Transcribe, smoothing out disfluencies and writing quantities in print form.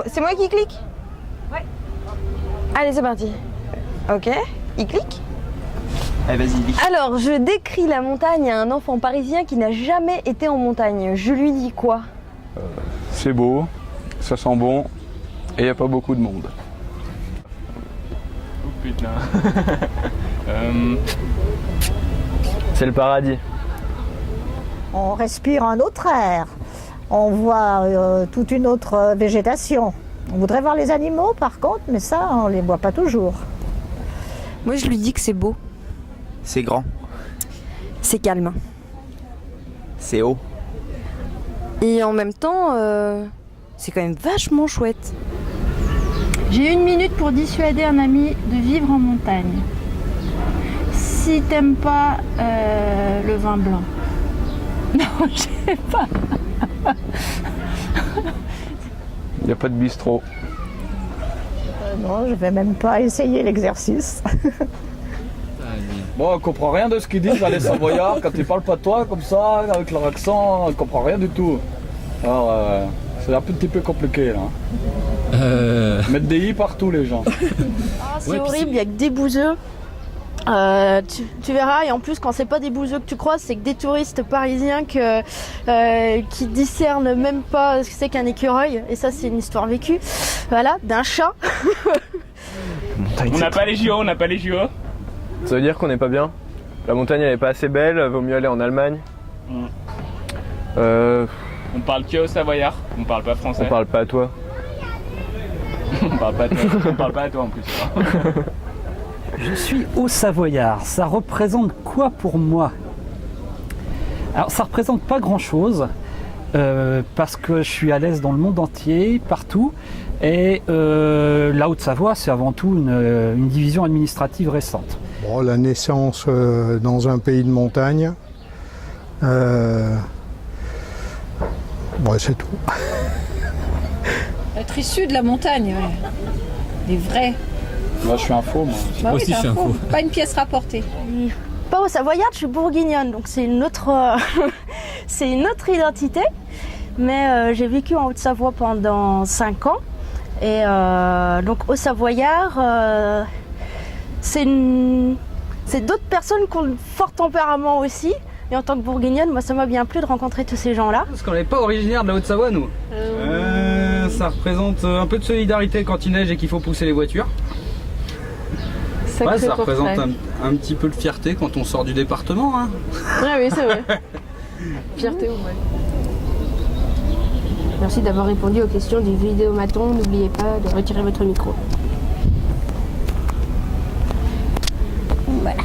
C'est moi qui clique? Ouais. Allez, c'est parti. Ok, il clique. Allez, vas-y, lis. Alors, je décris la montagne à un enfant parisien qui n'a jamais été en montagne. Je lui dis quoi? C'est beau, ça sent bon et il n'y a pas beaucoup de monde. Oh putain. C'est le paradis. On respire un autre air, on voit toute une autre végétation. On voudrait voir les animaux par contre, mais ça on les voit pas toujours. Moi, je lui dis que c'est beau. C'est grand. C'est calme. C'est haut. Et en même temps, c'est quand même vachement chouette. J'ai 1 minute pour dissuader un ami de vivre en montagne. Si t'aimes pas le vin blanc. Non, je sais pas. Il n'y a pas de bistrot. Non, je vais même pas essayer l'exercice. Bon, on comprend rien de ce qu'ils disent, les Savoyards, quand ils parlent patois comme ça, avec leur accent, on comprend rien du tout. Alors, c'est un petit peu compliqué là. Mettre des i partout les gens. C'est horrible, il n'y a que des bouseux. Tu verras, et en plus quand c'est pas des bouseux que tu croises, c'est que des touristes parisiens qui discernent même pas ce que c'est qu'un écureuil, et ça c'est une histoire vécue, voilà, d'un chat. On n'a pas les JO, on n'a pas les JO. Ça veut dire qu'on n'est pas bien? La montagne elle est pas assez belle, vaut mieux aller en Allemagne. On parle que au Savoyard, on parle pas français. On parle pas à toi. On parle pas à toi. On parle pas à toi en plus. Je suis haut-savoyard. Ça représente quoi pour moi? Alors, ça représente pas grand-chose, parce que je suis à l'aise dans le monde entier, partout. Et la Haute-Savoie, c'est avant tout une division administrative récente. Bon, la naissance dans un pays de montagne, bon, c'est tout. Être issu de la montagne, ouais. Les vrais. Moi je suis un faux moi. Bah oui, je suis un faux. Pas une pièce rapportée. Pas au Savoyard, je suis bourguignonne, donc c'est une autre, c'est une autre identité. Mais j'ai vécu en Haute-Savoie pendant 5 ans. Et donc au Savoyard, c'est d'autres personnes qui ont un fort tempérament aussi. Et en tant que bourguignonne, moi ça m'a bien plu de rencontrer tous ces gens-là. Parce qu'on n'est pas originaire de la Haute-Savoie nous. Ça représente un peu de solidarité quand il neige et qu'il faut pousser les voitures. Ouais, ça représente un petit peu de fierté quand on sort du département. Hein. Ah oui, c'est vrai. Fierté, ouais. Merci d'avoir répondu aux questions du vidéomaton. N'oubliez pas de retirer votre micro. Voilà.